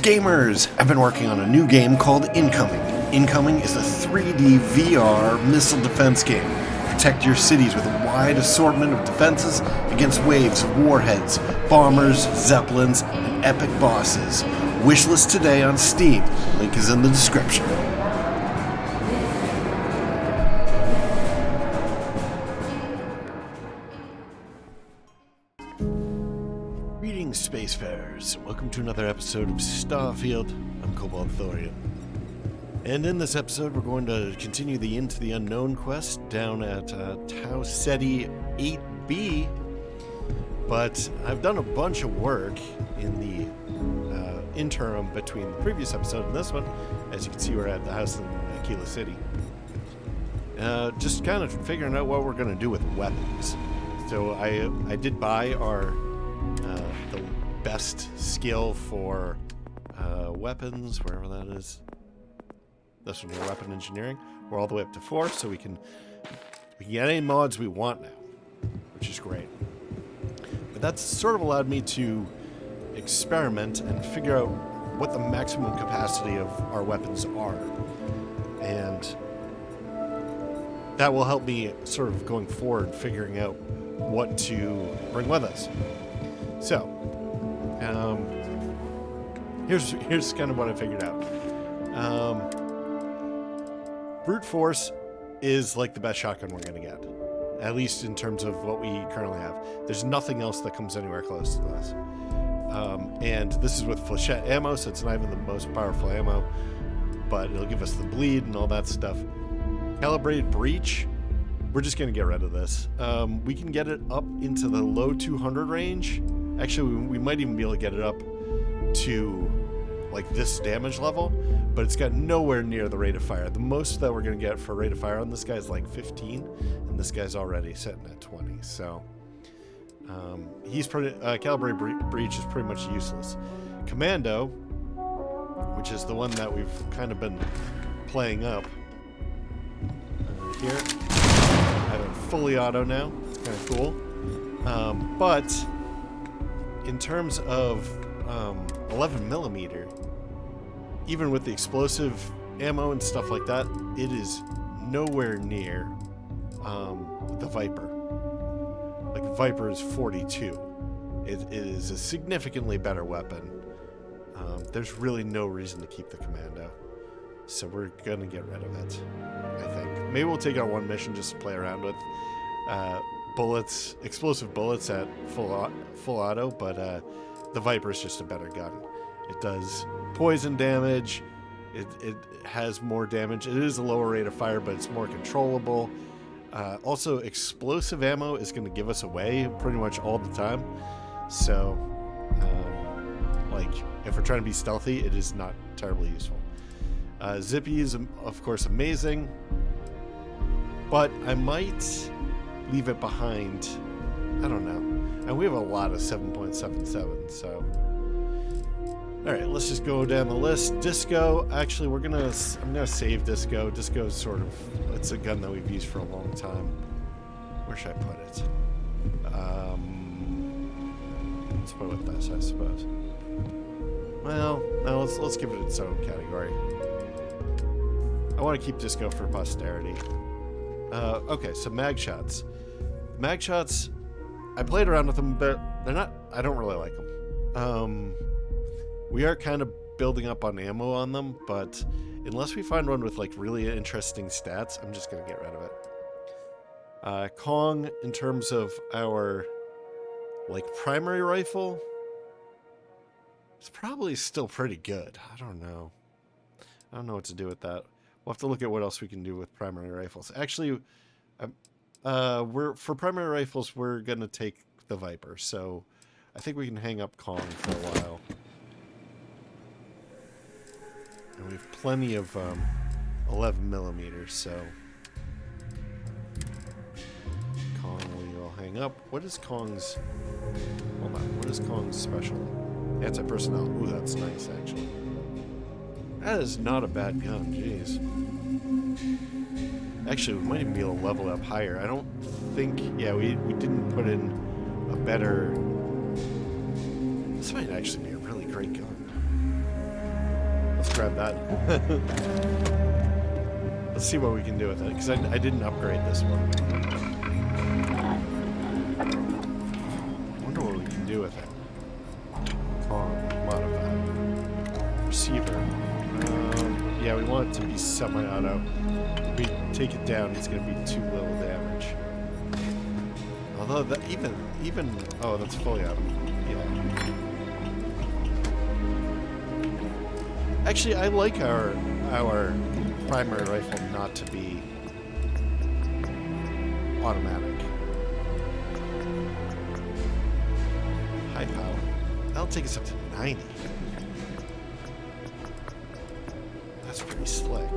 Greetings, gamers! I've been working on a new game called Incoming. Incoming is a 3D VR missile defense game. Protect your cities with a wide assortment of defenses against waves of warheads, bombers, zeppelins, and epic bosses. Wishlist today on Steam. Link is in the description. Greetings, Spacefarers. Welcome to another episode of Starfield. I'm Cobalt Thorium. And in this episode, we're going to continue the Into the Unknown quest down at Tau Ceti 8B. But I've done a bunch of work in the interim between the previous episode and this one. As you can see, we're at the house in Aquila City. Just kind of figuring out what we're going to do with weapons. So I did buy our the best skill for weapons, wherever that is. This one, weapon engineering. We're all the way up to 4, so we can get any mods we want now, which is great. But that's sort of allowed me to experiment and figure out what the maximum capacity of our weapons are, and that will help me sort of going forward figuring out what to bring with us. So, here's kind of what I figured out. Brute force is like the best shotgun we're going to get, at least in terms of what we currently have. There's nothing else that comes anywhere close to this. And this is with flechette ammo, so it's not even the most powerful ammo, but it'll give us the bleed and all that stuff. Calibrated breach, we're just going to get rid of this. We can get it up into the low 200 range. Actually, we might even be able to get it up to like this damage level, but it's got nowhere near the rate of fire. The most that we're going to get for rate of fire on this guy is like 15, and this guy's already sitting at 20. So he's pretty calibrated breach is pretty much useless. Commando, which is the one that we've kind of been playing up here. I have it fully auto now. It's kind of cool. But in terms of 11 millimeter, even with the explosive ammo and stuff like that, it is nowhere near the Viper. Like, the Viper is 42. It is a significantly better weapon. There's really no reason to keep the Commando, so we're gonna get rid of it, I think. Maybe we'll take it on one mission just to play around with bullets, explosive bullets at full auto, but the Viper is just a better gun. It does poison damage. It has more damage. It is a lower rate of fire, but it's more controllable. Also, explosive ammo is going to give us away pretty much all the time. So, like, if we're trying to be stealthy, it is not terribly useful. Zippy is, of course, amazing, but I might leave it behind. I don't know. And we have a lot of 7.77, so. Alright, let's just go down the list. Disco, actually, I'm gonna save Disco. Disco is sort of, it's a gun that we've used for a long time. Where should I put it? Let's put it with this, I suppose. Well, no, let's give it its own category. I want to keep Disco for posterity. Okay, so mag shots. Mag shots, I played around with them, but I don't really like them. We are kind of building up on ammo on them, but unless we find one with like really interesting stats, I'm just going to get rid of it. Kong, in terms of our like primary rifle, it's probably still pretty good. I don't know what to do with that. We'll have to look at what else we can do with primary rifles. Actually, for primary rifles, we're going to take the Viper, so I think we can hang up Kong for a while. And we have plenty of 11 millimeters, so Kong we will hang up. What is Kong's? Hold on. What is Kong's special? Anti-personnel. Ooh, that's nice, actually. That is not a bad gun. Jeez. Actually, we might even be able to level up higher. I don't think... Yeah, we didn't put in a better... This might actually be a really great gun. grab that. Let's see what we can do with it, because I didn't upgrade this one. I wonder what we can do with it. Modify. Receiver. Yeah, we want it to be semi-auto. If we take it down, it's going to be too little damage. Although that even oh, that's fully auto. Yeah. Actually, I like our primary rifle not to be automatic. High power. That'll take us up to 90. That's pretty slick.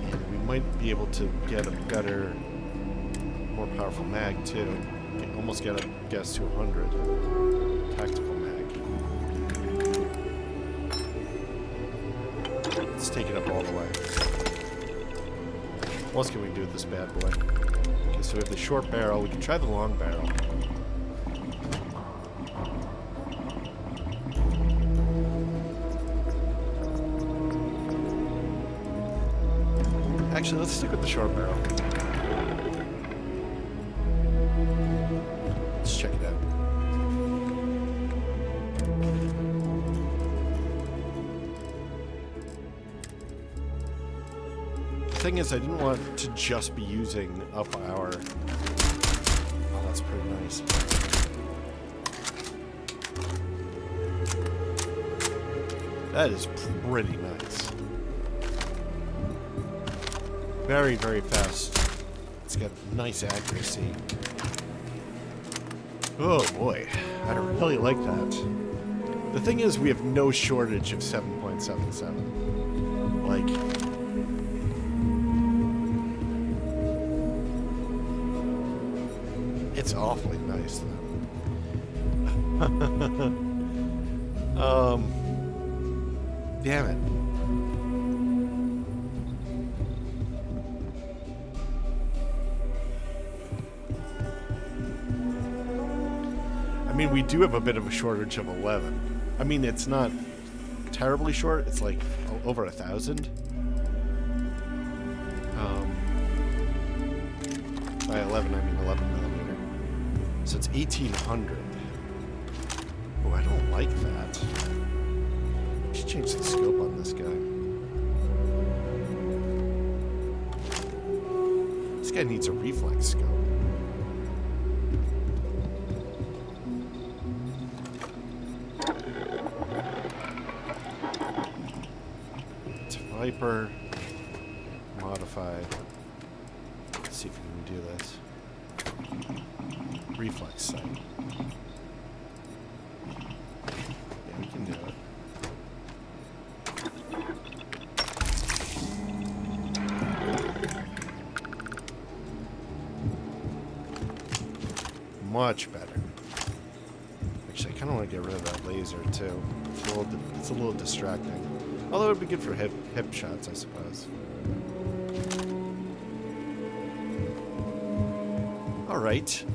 And we might be able to get a better, more powerful mag too. Almost get a guess to 100. Tactical mag. Let's take it up all the way. What else can we do with this bad boy? Okay, so we have the short barrel. We can try the long barrel. Actually, let's stick with the short barrel. Let's check it out. The thing is, I didn't want to just be using up our... Oh, that's pretty nice. That is pretty nice. Very, very fast. It's got nice accuracy. Oh boy, I really like that. The thing is, we have no shortage of 7.77. Like... It's awfully nice, though. Damn it. I mean, we do have a bit of a shortage of 11. I mean, it's not terribly short. It's like over 1,000. By 11, I mean 11 millimeter. So it's 1,800. Oh, I don't like that. I should change the scope on this guy. This guy needs a reflex scope. It's Viper. Modify. Let's see if we can do this. Reflex sight. Yeah, we can do it. Much better. Actually, I kind of want to get rid of that laser too. It's a little distracting. Although it would be good for hip shots, I suppose. All right.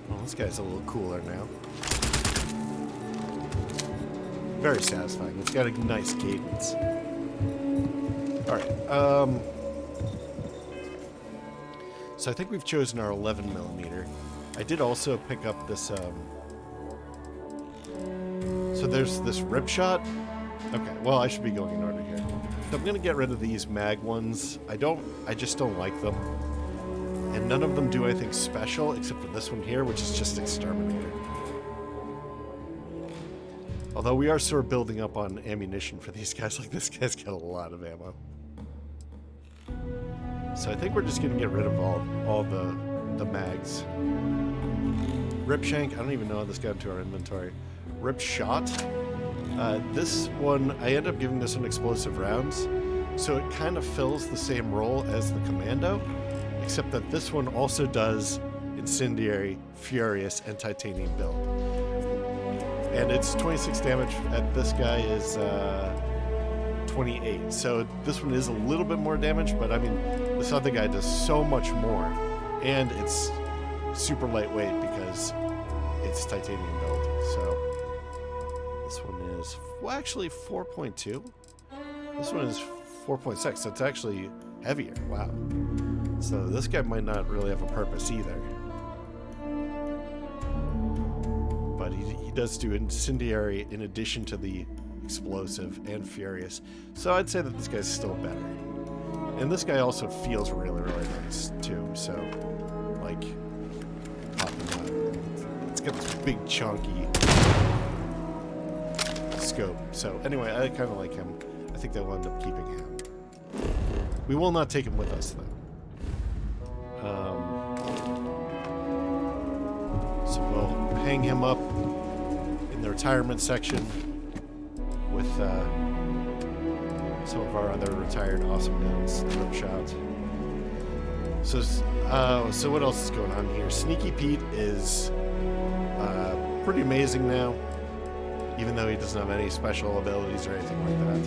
Well, this guy's a little cooler now. Very satisfying. It's got a nice cadence. All right. So I think we've chosen our 11 millimeter. I did also pick up this. So there's this rip shot. Okay. Well, I should be going in order here. So I'm gonna get rid of these mag ones. I just don't like them. And none of them do anything special, except for this one here, which is just Exterminator. Although we are sort of building up on ammunition for these guys. Like, this guy's got a lot of ammo. So I think we're just going to get rid of all the mags. Rip Shank, I don't even know how this got into our inventory. Rip Shot. This one, I end up giving this one explosive rounds. So it kind of fills the same role as the Commando. Except that this one also does Incendiary, Furious, and Titanium build. And it's 26 damage, and this guy is 28. So this one is a little bit more damage, but I mean, this other guy does so much more. And it's super lightweight because because it's titanium build. So this one is, well, actually 4.2. This one is 4.6, so it's actually heavier. Wow. So this guy might not really have a purpose either. But he does do incendiary in addition to the explosive and furious. So I'd say that this guy's still better. And this guy also feels really, really nice too. So, like, popping out. It's got this big chunky scope. So anyway, I kind of like him. I think they'll end up keeping him. We will not take him with us though. So we'll hang him up in the retirement section with some of our other retired awesome guns, the rip shot. So what else is going on here? Sneaky Pete is pretty amazing now, even though he doesn't have any special abilities or anything like that.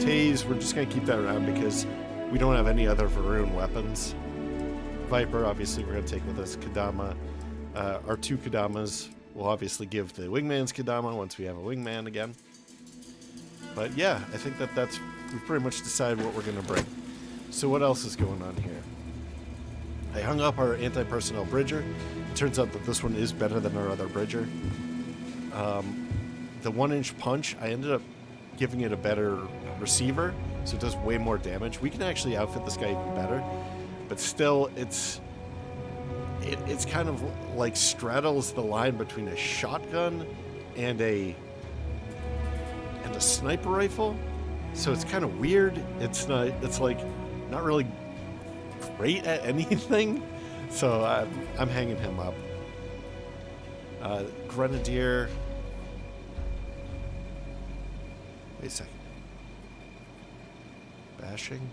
Tase, we're just going to keep that around because we don't have any other Varun weapons. Viper, obviously, we're going to take with us. Kadama. Our 2 Kadamas will obviously give the Wingman's Kadama once we have a Wingman again. But yeah, I think we've pretty much decided what we're going to bring. So what else is going on here? I hung up our anti-personnel Bridger. It turns out that this one is better than our other Bridger. The 1-inch punch, I ended up giving it a better receiver, so it does way more damage. We can actually outfit this guy even better, but still, it's kind of like straddles the line between a shotgun and a sniper rifle. So it's kind of weird. It's like not really great at anything. So I'm hanging him up. Grenadier. Wait a second. Bashing.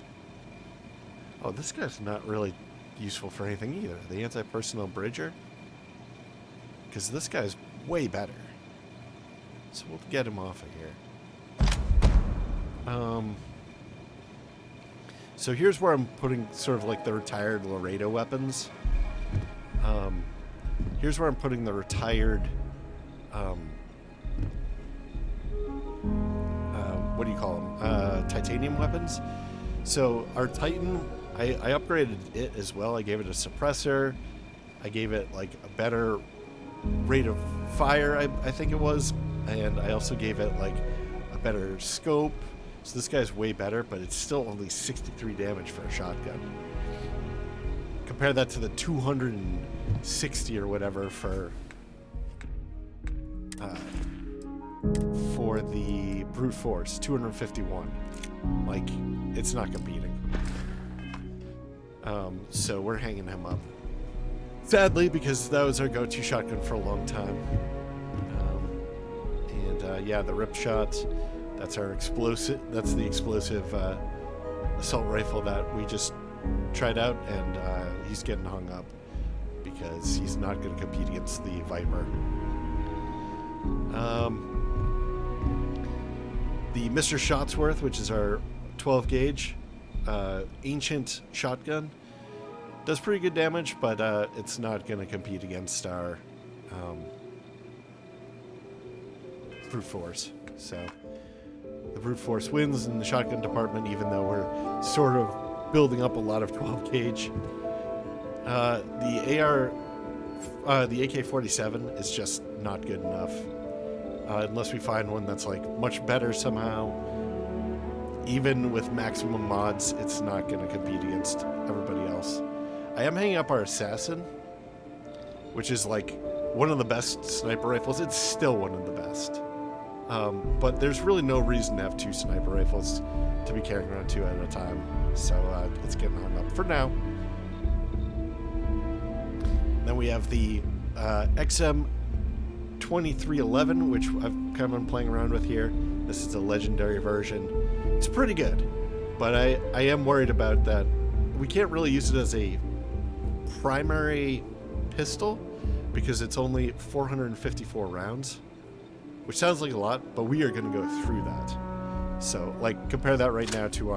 Oh, this guy's not really useful for anything either. The anti-personnel Bridger. Because this guy's way better. So we'll get him off of here. So here's where I'm putting sort of like the retired Laredo weapons. Here's where I'm putting the retired, what do you call them? Titanium weapons. So our Titan, I upgraded it as well. I gave it a suppressor. I gave it like a better rate of fire, I think it was. And I also gave it like a better scope. So this guy's way better, but it's still only 63 damage for a shotgun. Compare that to the 260 or whatever for the brute force, 251. Like, it's not competing. So we're hanging him up. Sadly, because that was our go-to shotgun for a long time. Yeah, the rip shot. That's our explosive. That's the explosive assault rifle that we just tried out, and he's getting hung up because he's not going to compete against the Viper. The Mr. Shotsworth, which is our 12 gauge ancient shotgun, does pretty good damage, but it's not going to compete against our brute force. So the brute force wins in the shotgun department, even though we're sort of building up a lot of 12 gauge. The AK-47 is just not good enough. Unless we find one that's like much better somehow. Even with maximum mods, it's not going to compete against everybody else. I am hanging up our Assassin, which is like one of the best sniper rifles. It's still one of the best. But there's really no reason to have 2 sniper rifles to be carrying around 2 at a time. So it's getting hung up for now. Then we have the XM2311, which I've kind of been playing around with here. This is a legendary version. It's pretty good, but I am worried about that. We can't really use it as a primary pistol because it's only 454 rounds, which sounds like a lot, but we are going to go through that. So, like, compare that right now to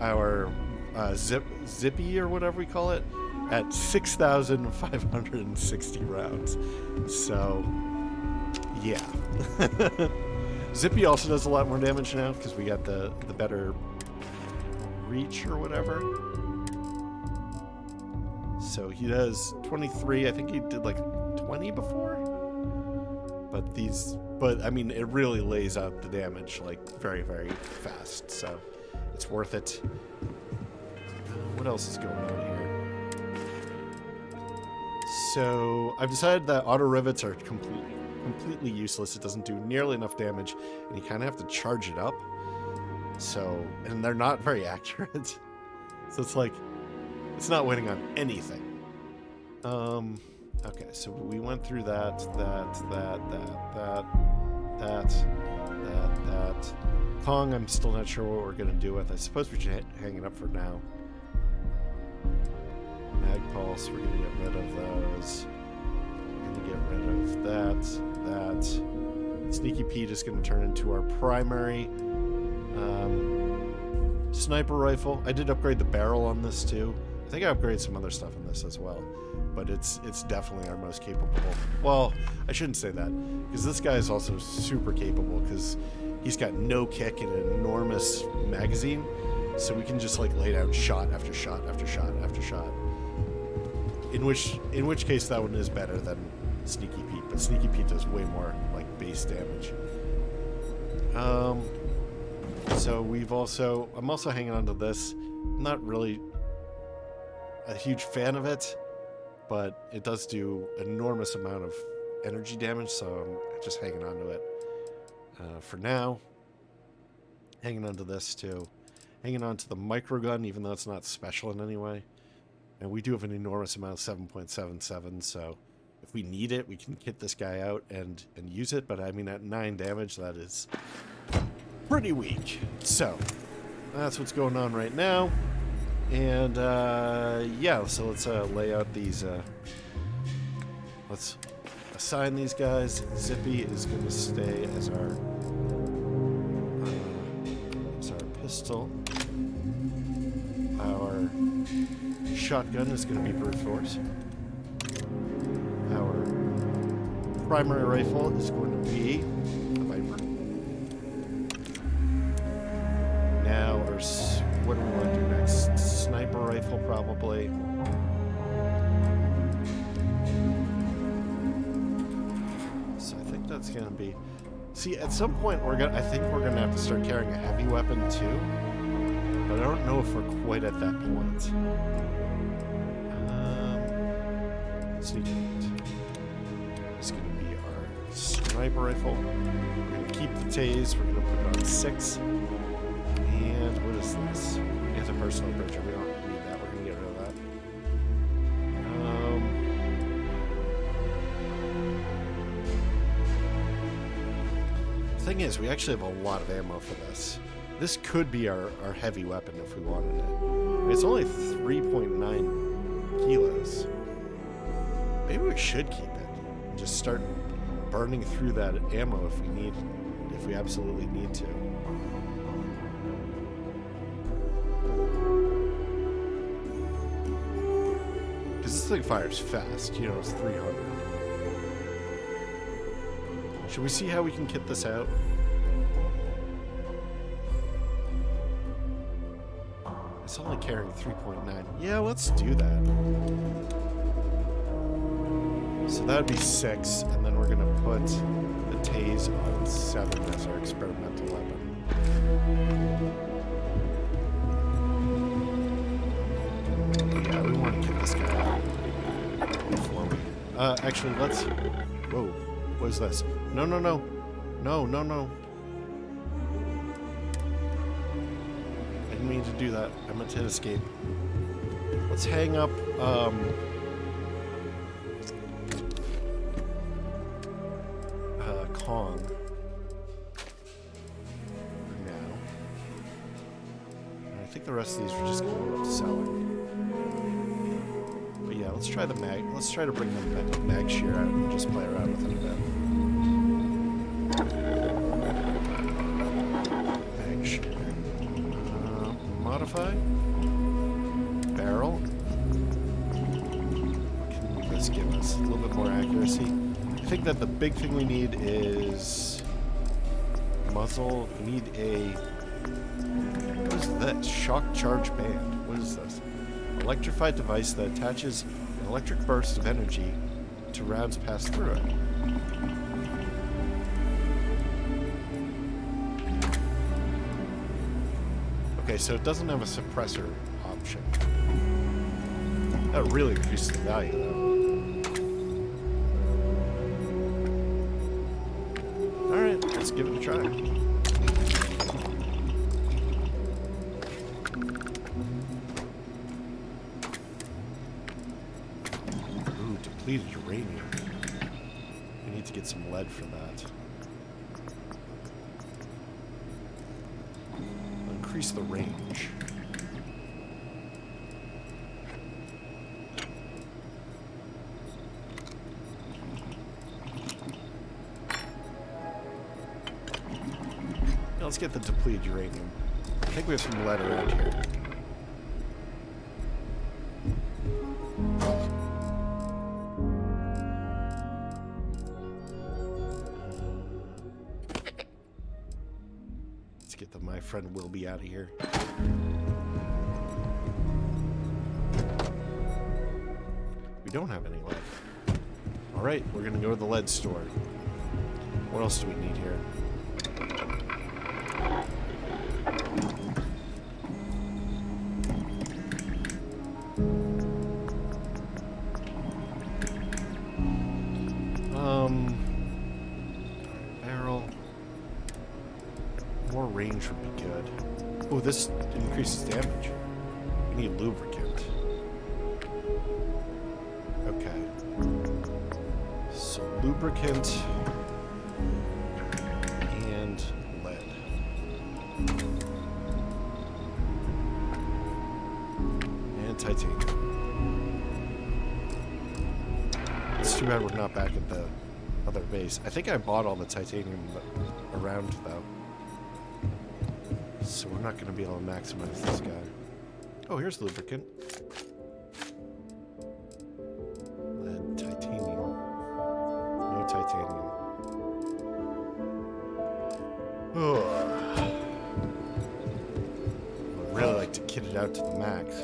our Zippy or whatever we call it. at 6,560 rounds. So, yeah. Zippy also does a lot more damage now because we got the better reach or whatever. So he does 23. I think he did like 20 before. But I mean, it really lays out the damage like very, very fast. So it's worth it. What else is going on here? So I've decided that auto rivets are completely useless. It doesn't do nearly enough damage, and you kind of have to charge it up. So, and they're not very accurate. So it's like, it's not winning on anything. Okay, so we went through that. Kong, I'm still not sure what we're going to do with. I suppose we should hang it up for now. Mag Pulse, we're going to get rid of those. We're going to get rid of that. Sneaky Pete is going to turn into our primary sniper rifle. I did upgrade the barrel on this too. I think I upgraded some other stuff in this as well. But it's definitely our most capable. Well, I shouldn't say that, because this guy is also super capable, because he's got no kick and an enormous magazine, so we can just like lay down shot after shot after shot after shot. In which case that one is better than Sneaky Pete, but Sneaky Pete does way more like base damage. So I'm also hanging on to this. I'm not really a huge fan of it, but it does do an enormous amount of energy damage, so I'm just hanging on to it for now. Hanging on to this too. Hanging on to the microgun, even though it's not special in any way. And we do have an enormous amount of 7.77, so if we need it, we can kit this guy out and use it. But I mean, at 9 damage, that is pretty weak. So that's what's going on right now. And yeah, so let's lay out these. Let's assign these guys. Zippy is going to stay as our pistol. Our shotgun is going to be brute force. Our primary rifle is going to be the Viper. Now, what do we want to do next? Sniper rifle, probably. So I think that's going to be... See, at some point, I think we're going to have to start carrying a heavy weapon, too. But I don't know if we're quite at that point. Sneak Pete is going to be our sniper rifle. We're going to keep the tase. We're going to put it on 6. And what is this? Anti-personal bridger. We don't need that. We're going to get rid of that. The thing is, we actually have a lot of ammo for this. This could be our heavy weapon if we wanted it. It's only 3.9 kilos. Maybe we should keep it and just start burning through that ammo if we absolutely need to. Because this thing fires fast, you know, it's 300. Should we see how we can kit this out? It's only carrying 3.9. Yeah, let's do that. So that would be 6, and then we're going to put the tase on 7 as our experimental weapon. Yeah, we want to get this guy out. Actually, let's... Whoa, what is this? No. No. I didn't mean to do that. I meant to hit escape. Let's hang up, Kong for now. And I think the rest of these are just going to end up selling. But yeah, let's try the mag. Let's try to bring the mag shear out and just play around with it a bit. Mag shear. Modify. Barrel. think that the big thing we need is muzzle. We need a... What is this? Shock charge band. What is this? Electrified device that attaches an electric burst of energy to rounds passed through it. Okay, so it doesn't have a suppressor option. That really increases the value, though. Alright, let's give it a try. Ooh, depleted uranium. We need to get some lead for that. Increase the range. Now let's get the depleted uranium. I think we have some lead around here. Get the my friend will be out of here. We don't have any lead. Alright, we're gonna go to the lead store. What else do we need here? Barrel. More range would be good. Oh, this increases damage. We need lubricant. Okay. So lubricant and lead. And titanium. It's too bad we're not back at the other base. I think I bought all the titanium around, though. So we're not going to be able to maximize this guy. Oh, here's lubricant. Lead, titanium. No titanium. Oh. I'd really like to kit it out to the max.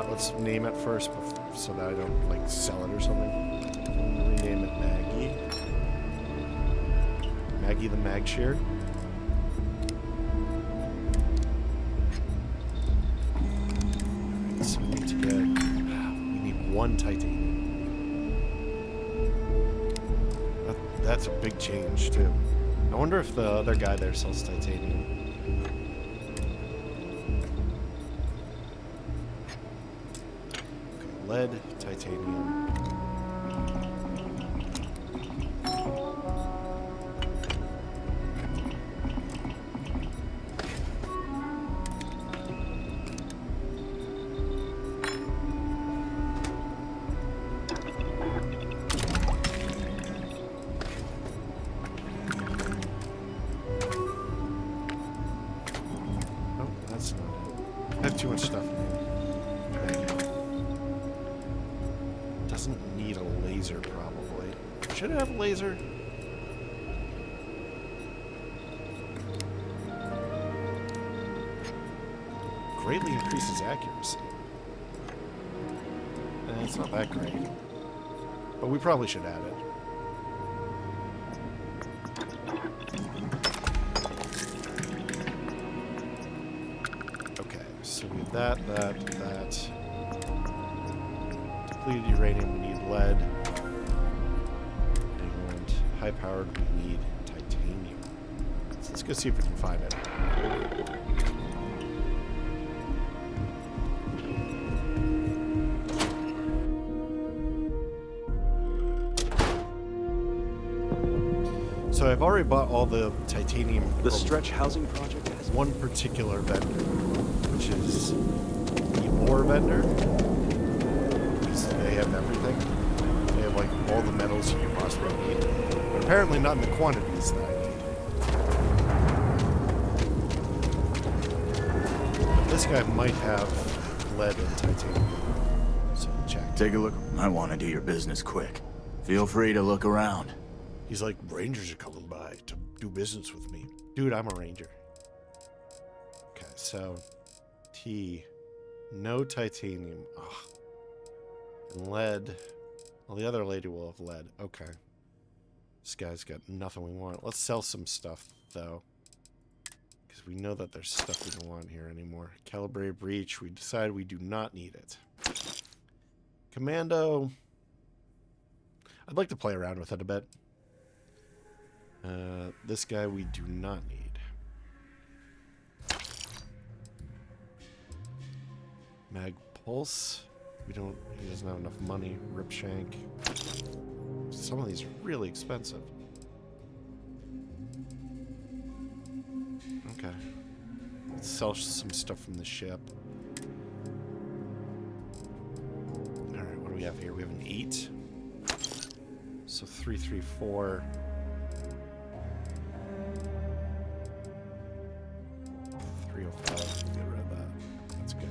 Let's name it first so that I don't, like, sell it or something. Rename it Maggie. Maggie the Magshare. Alright, so we need to get... We need one titanium. That's a big change, too. I wonder if the other guy there sells titanium. Lead, titanium. Oh, that's not it. I have too much stuff in here. Doesn't need a laser, probably. Should it have a laser? Greatly increases accuracy. It's not that great. But we probably should add it. Okay, so we have that. Depleted uranium, we need lead. And high-powered, we need titanium. So let's go see if we can find it. So I've already bought all the titanium. The stretch housing project has one particular vendor, which is the ore vendor. They have everything. They have like all the metals you could possibly need, but apparently not in the quantities that I need. But this guy might have lead and titanium, so check. Take a look. I want to do your business quick. Feel free to look around. He's like, Rangers are coming by to do business with me. Dude, I'm a ranger. Okay, so T, no titanium. Ugh. And lead. Well, the other lady will have lead. Okay. This guy's got nothing we want. Let's sell some stuff, though. Because we know that there's stuff we don't want here anymore. Calibrate breach. We decide we do not need it. Commando. I'd like to play around with it a bit. This guy we do not need. Mag pulse. We don't. He doesn't have enough money. Rip shank. Some of these are really expensive. Okay. Let's sell some stuff from the ship. Alright, what do we have here? We have an 8. So 334. 305. Get rid of that. That's good.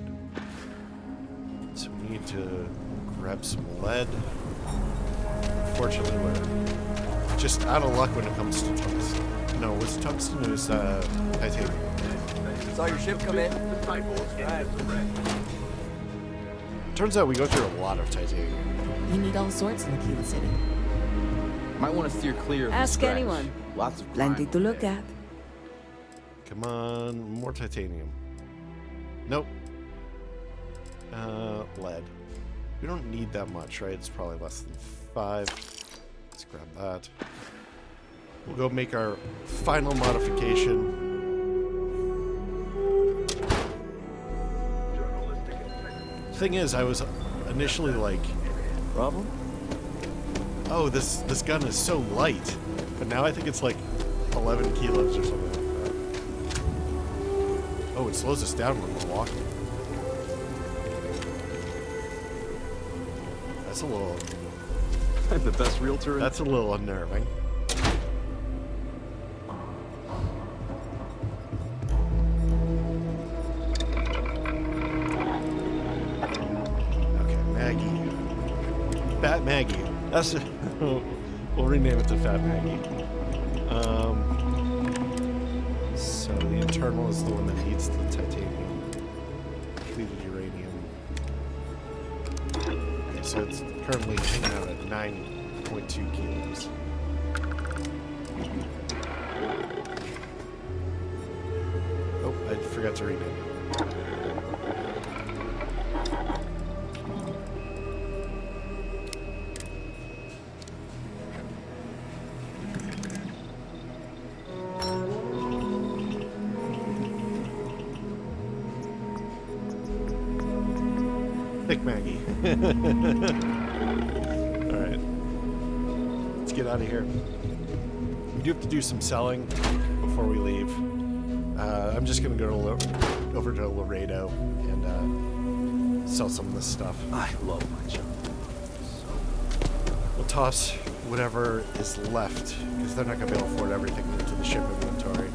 So we need to grab some lead. Unfortunately, we're just out of luck when it comes to tungsten. No, what's tungsten? It was titanium. Saw your ship come in. Turns out we go through a lot of titanium. You need all sorts in Aquila City. Might want to steer clear of the Ask scratch. anyone. Lots of Plenty crime to over look there. at. Come on, more titanium. Nope. Lead. We don't need that much, right? It's probably less than 5. Let's grab that. We'll go make our final modification. Thing is, I was initially like, Problem? oh, this gun is so light. But now I think it's like 11 kilos or something like that. Oh, it slows us down when we're walking. That's a little... I'm the best realtor in... That's a little unnerving. Okay, Maggie. Fat Maggie. That's... We'll rename it to Fat Maggie. So the internal is the one that needs the titanium. Depleted uranium. Okay, so it's currently hanging out at 9.2 kilos. Oh, I forgot to rename it. Thick Maggie. Alright. Let's get out of here. We do have to do some selling before we leave. I'm just going to go to over to Laredo and sell some of this stuff. I love my job. We'll toss whatever is left, because they're not going to be able to afford everything into the ship inventory.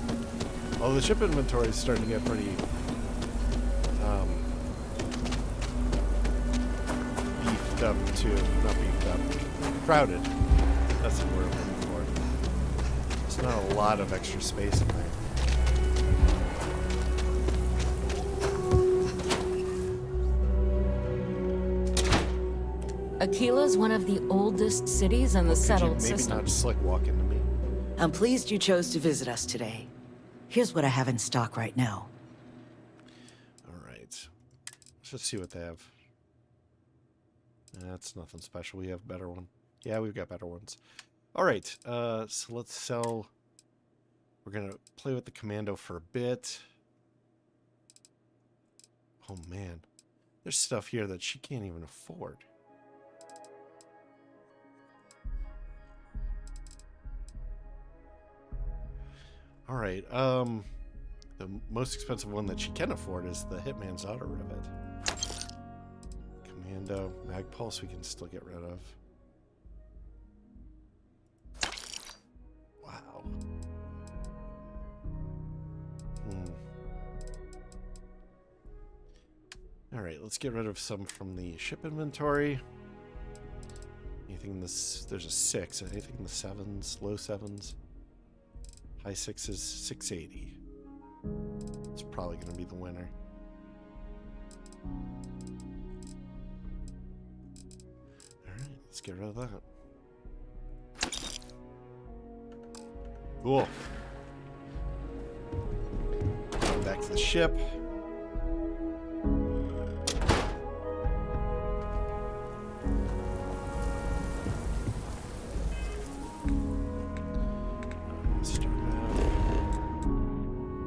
Although the ship inventory is starting to get pretty beefed up too. Not beefed up. Crowded. That's the word I'm looking for. There's not a lot of extra space in there. Aquila's one of the oldest cities in the settled Maybe system. not just like walk into me. I'm pleased you chose to visit us today. Here's what I have in stock right now. All right. Let's just see what they have. That's nothing special. We have better one. Yeah, we've got better ones. All right. So let's sell. We're going to play with the commando for a bit. Oh, man. There's stuff here that she can't even afford. All right. The most expensive one that she can afford is the Hitman's Auto Rivet. Commando, Mag Pulse we can still get rid of. Alright, let's get rid of some from the ship inventory. Anything in this... There's a 6. Anything in the 7s? Low 7s? High 6s? 680. It's probably going to be the winner. Alright, let's get rid of that. Cool. Back to the ship.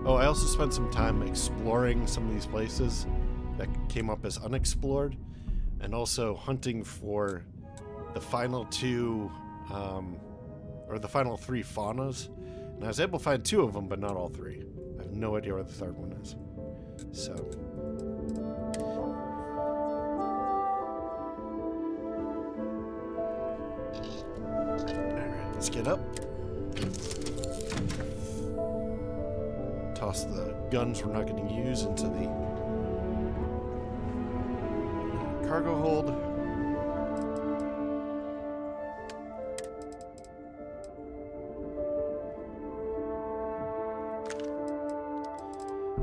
Oh, I also spent some time exploring some of these places that came up as unexplored, and also hunting for the final two, or the final 3 faunas. And I was able to find 2 of them, but not all 3. I have no idea where the 3rd one is. So. Alright, let's get up. Toss the guns we're not going to use into the cargo hold.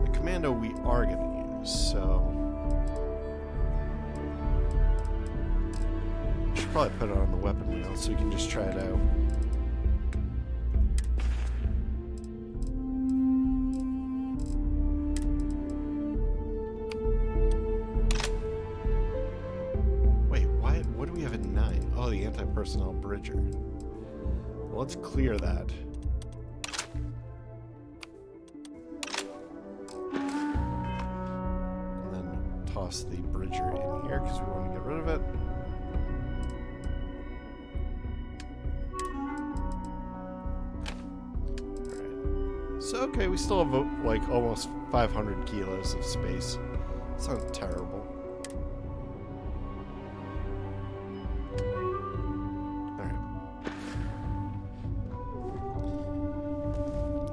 The commando we are going to use, so should probably put it on the weapon wheel so we can just try it out. Anti-personnel bridger. Well, let's clear that. And then toss the bridger in here because we want to get rid of it. Alright. So, okay, we still have like almost 500 kilos of space. It's not terrible.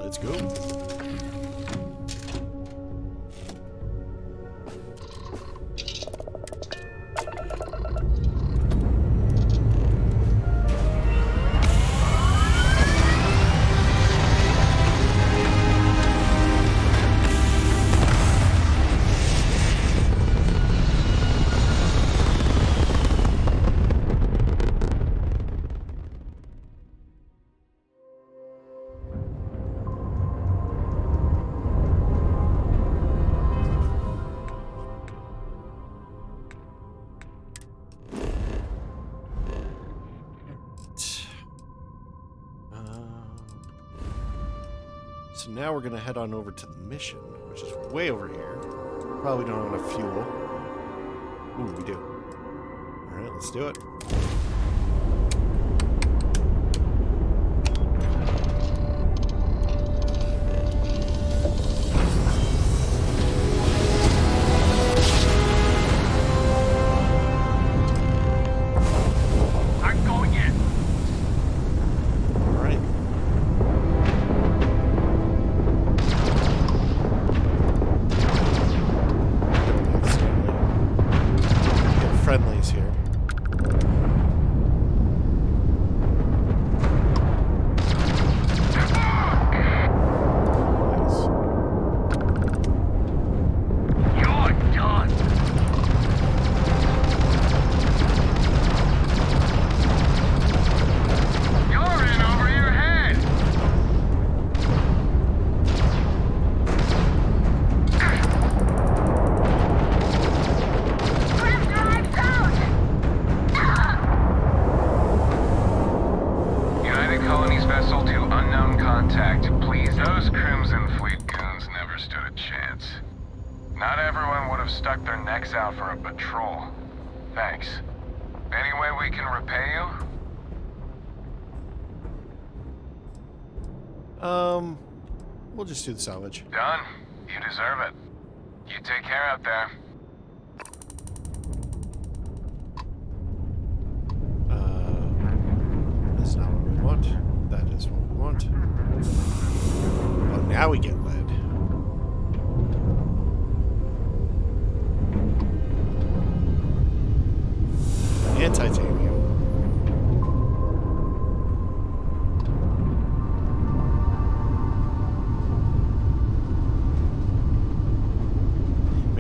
Let's go. So now we're going to head on over to the mission, which is way over here. Probably don't have enough fuel. Ooh, we do. Alright, let's do it. Stuck their necks out for a patrol. Thanks. Any way we can repay you? We'll just do the salvage. Done. You deserve it. You take care out there. That's not what we want. That is what we want. Oh, now we get lead.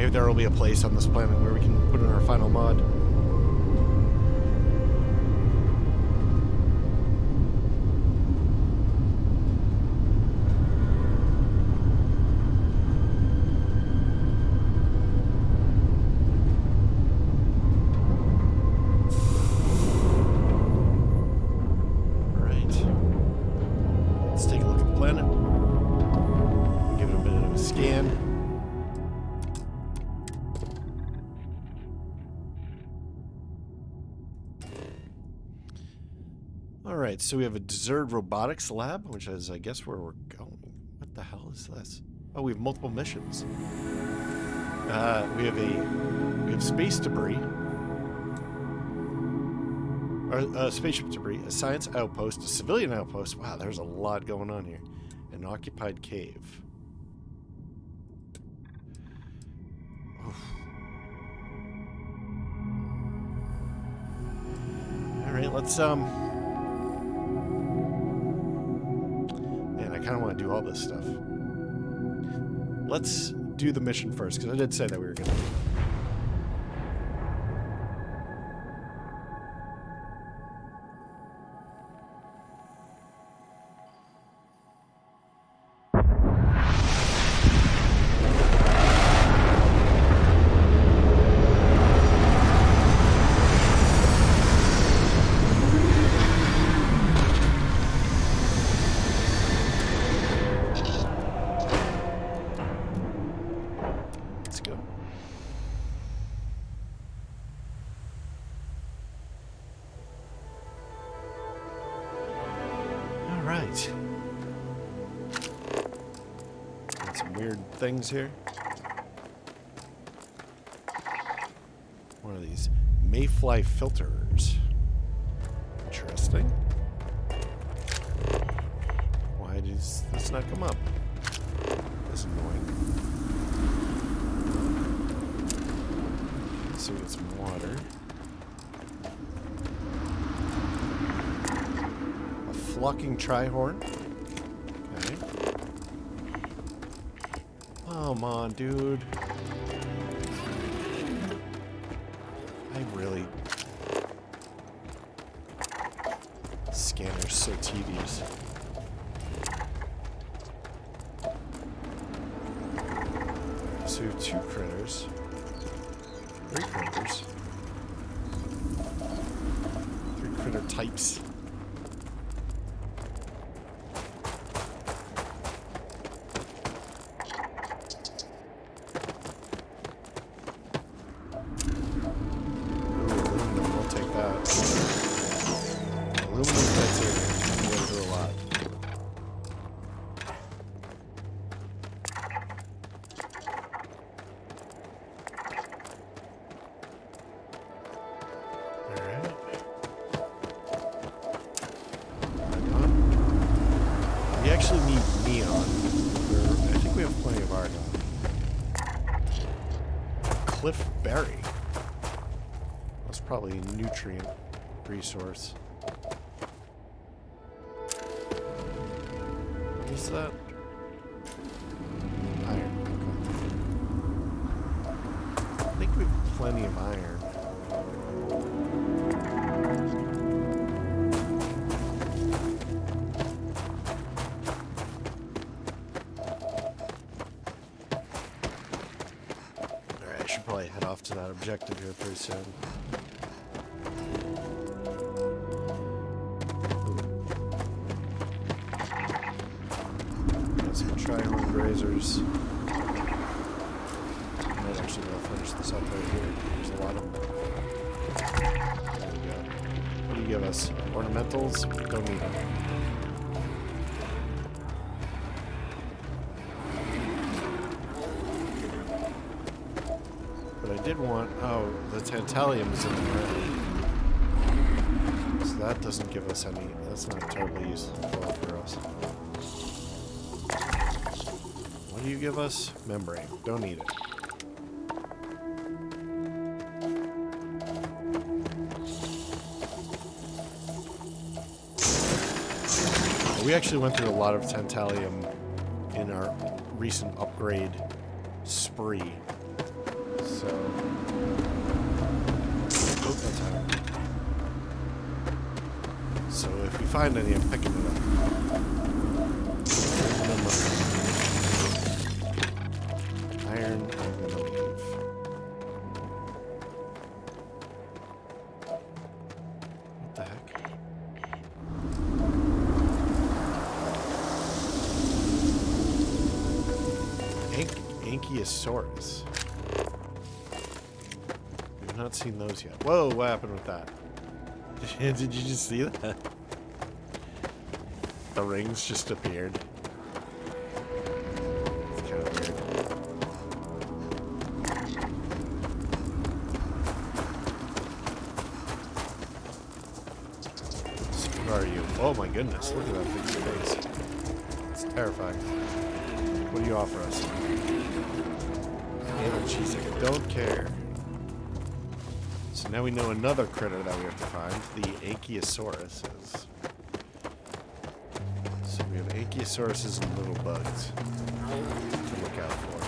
Maybe there will be a place on this planet where we can put in our final mod. Alright, so we have a deserted robotics lab, which is, I guess, where we're going. What the hell is this? Oh, we have multiple missions. We have space debris. Or, spaceship debris, a science outpost, a civilian outpost. Wow, there's a lot going on here. An occupied cave. Alright, let's, Man, I kind of want to do all this stuff. Let's do the mission first, because I did say that we were going to. Got some weird things here. One of these mayfly filters. Interesting. Why does this not come up? That's annoying. So we get some water. A flocking trihorn. Okay. Come on, dude. I really... Scanner's so tedious. So 2 critters. 3 critters. 3 critter types. Probably a nutrient resource. What is that? Iron. Okay. I think we have plenty of iron. Alright, I should probably head off to that objective here pretty soon. Grazers. I might actually go finish this up right here. There's a lot of them. There we go. What do you give us? Ornamentals? Don't need them. But I did want... Oh, the tantalium is in the ground. So that doesn't give us any... That's not terribly useful for us. What do you give us? Membrane. Don't need it. We actually went through a lot of tantalium in our recent upgrade spree. so... Oh, that's higher. So if we find any, I'm picking it up. Iron, I'm gonna leave. What the heck? Ankylosaurus. We've not seen those yet. Whoa, what happened with that? Did you just see that? The rings just appeared. It's kind of weird. So what are you? Oh my goodness, look at that thing's face. It's terrifying. What do you offer us? Cheese, I don't care. So now we know another critter that we have to find. The Ankylosaurus. So we have Ankylosauruses and little bugs to look out for.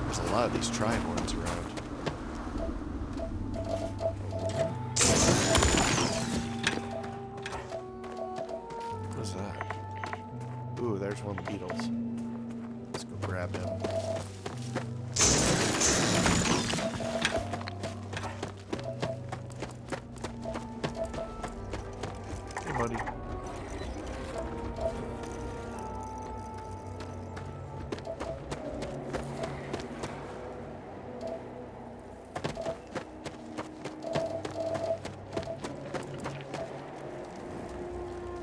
There's a lot of these trihorns around. What is that? Ooh, there's one of the beetles. Let's go grab him. Hey, buddy.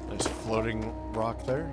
Nice floating rock there.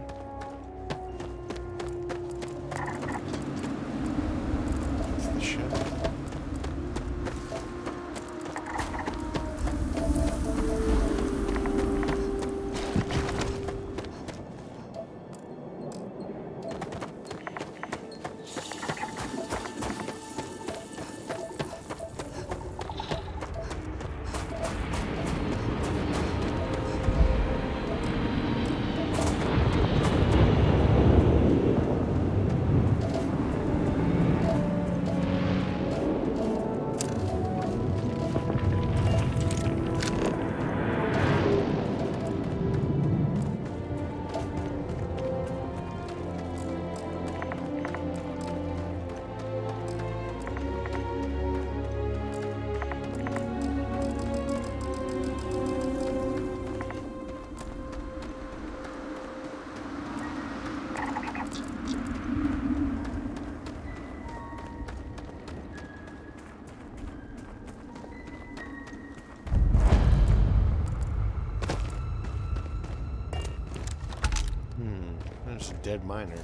There's a dead miner here.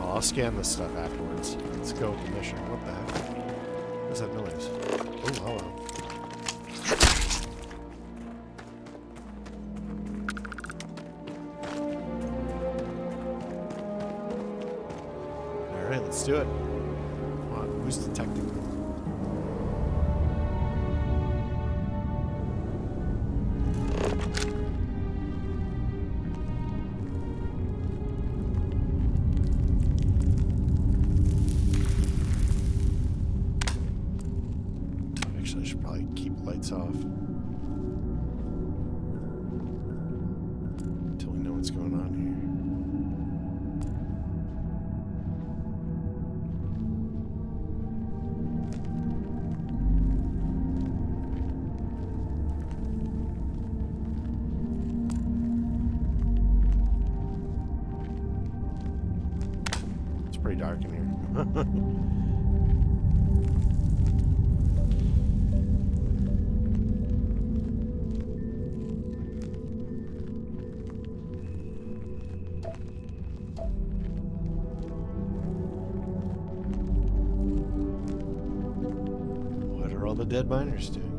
I'll scan this stuff afterwards. Let's go with the mission. What the heck? What's that noise? Oh, hello. Alright, let's do it. Come on, who's detecting them? Actually, I should probably keep lights off until we know what's going on here. It's pretty dark in here. What are all the dead miners doing?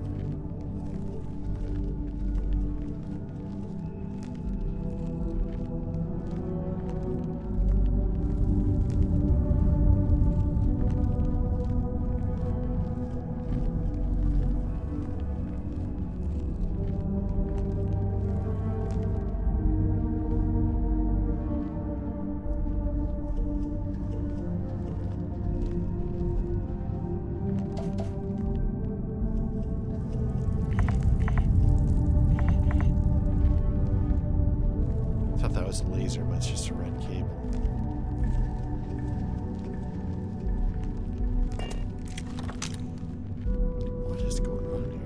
was a laser, but it's just a red cable. What is going on here?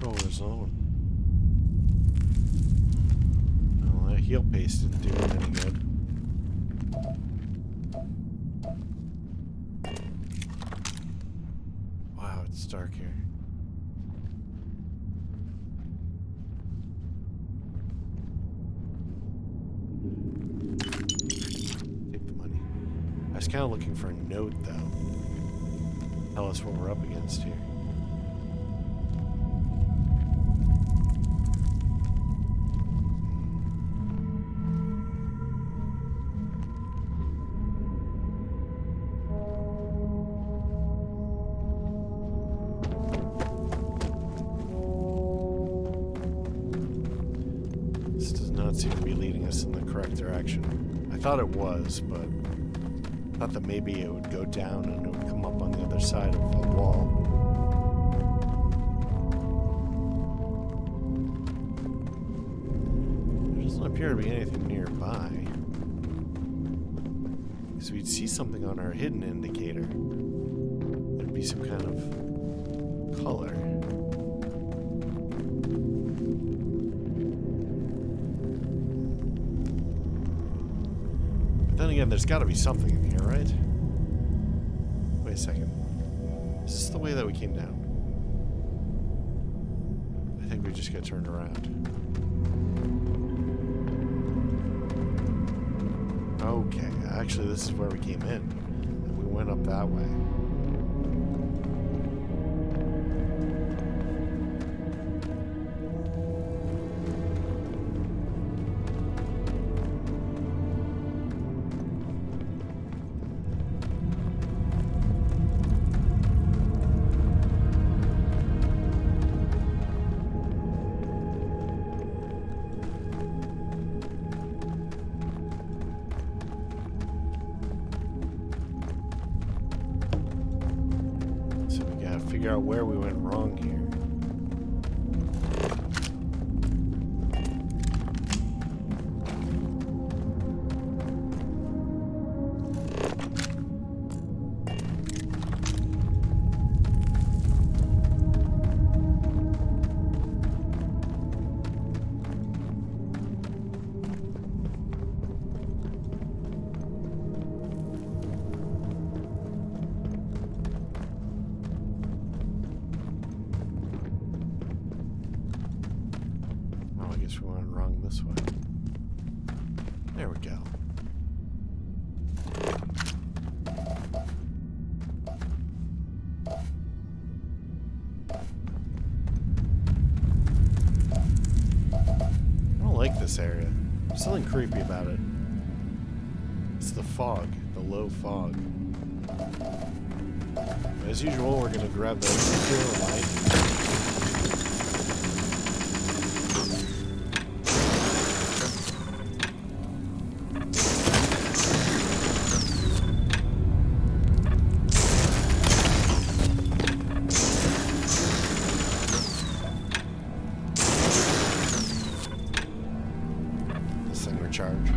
Oh, there's another one. Oh, that heal paste didn't do him any good. Wow, it's dark here. Take the money. I was kind of looking for a note, though. Tell us what we're up against here. Seem to be leading us in the correct direction. I thought it was, but I thought that maybe it would go down and it would come up on the other side of a wall. There doesn't appear to be anything nearby. So we'd see something on our hidden indicator. There'd be some kind of color. Then again, there's got to be something in here, right? Wait a second. Is this the way that we came down? I think we just got turned around. Okay, actually this is where we came in. And we went up that way. Figure out where we went wrong here. We went wrong this way. There we go. I don't like this area. There's something creepy about it. It's the fog, the low fog. As usual, we're gonna grab the clear light. Charge.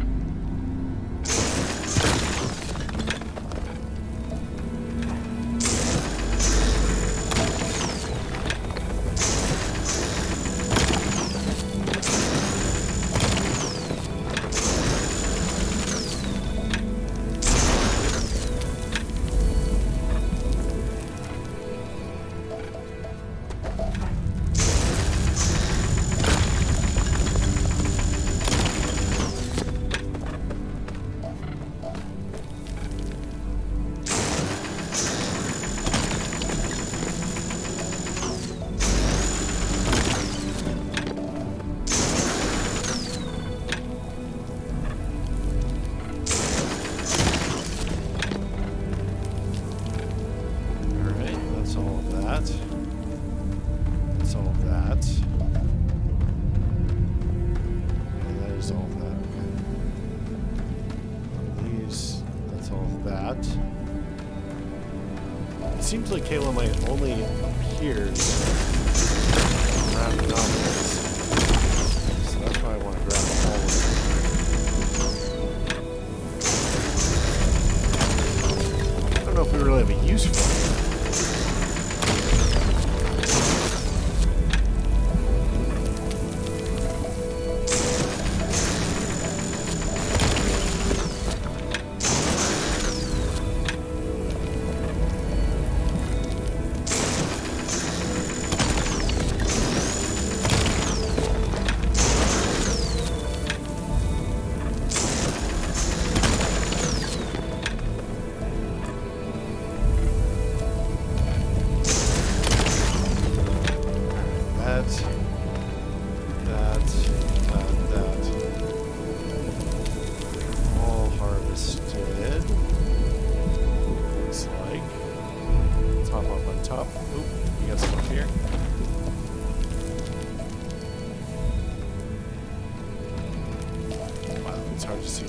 that. It seems like Kayla might only appear around anomalies. So that's why I want to grab all of them. I don't know if we really have a use for it. All harvested. Looks like. Let's hop up on top. Oop, we got some up here. Wow, it's hard to see.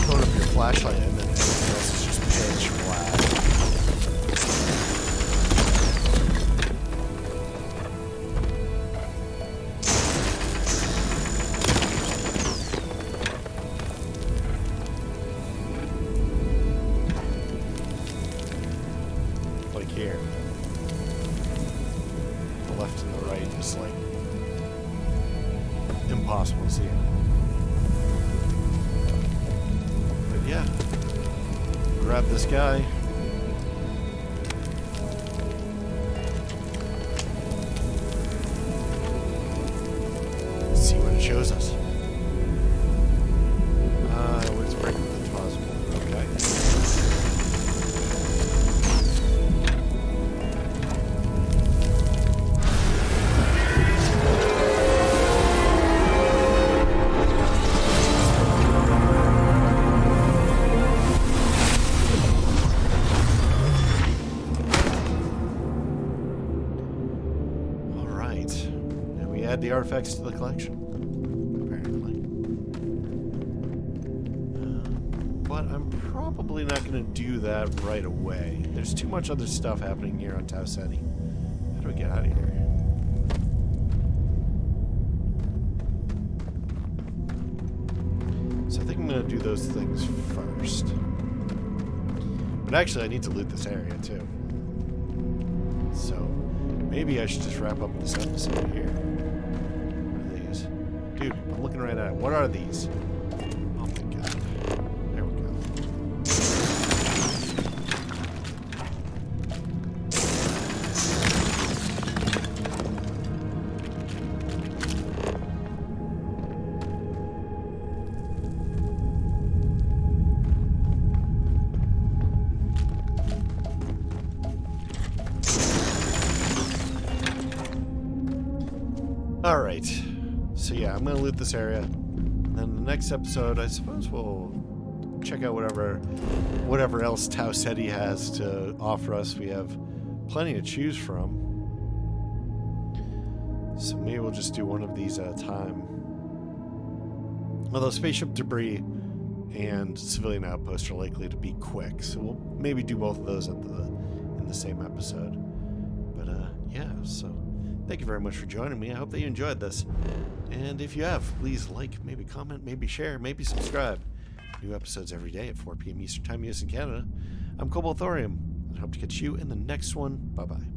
Cone up your flashlight and then everything else is just pitch black. Like here. The left and the right is like impossible to see it. Yeah, grab this guy. See what it shows us. Let's break the possible. Okay. Add the artifacts to the collection, apparently. But I'm probably not going to do that right away. There's too much other stuff happening here on Tau Ceti. How do we get out of here? So I think I'm going to do those things first. But actually, I need to loot this area, too. So maybe I should just wrap up this episode here. Dude, I'm looking right at it. What are these? Oh my god. There we go. All right. So yeah, I'm gonna loot this area. And then the next episode, I suppose we'll check out whatever else Tau Ceti has to offer us. We have plenty to choose from. So maybe we'll just do one of these at a time. Although spaceship debris and civilian outposts are likely to be quick, so we'll maybe do both of those in the same episode. But yeah, so thank you very much for joining me. I hope that you enjoyed this. And if you have, please like, maybe comment, maybe share, maybe subscribe. New episodes every day at 4 p.m. Eastern Time, US and Canada. I'm Cobalt Thorium, and I hope to catch you in the next one. Bye-bye.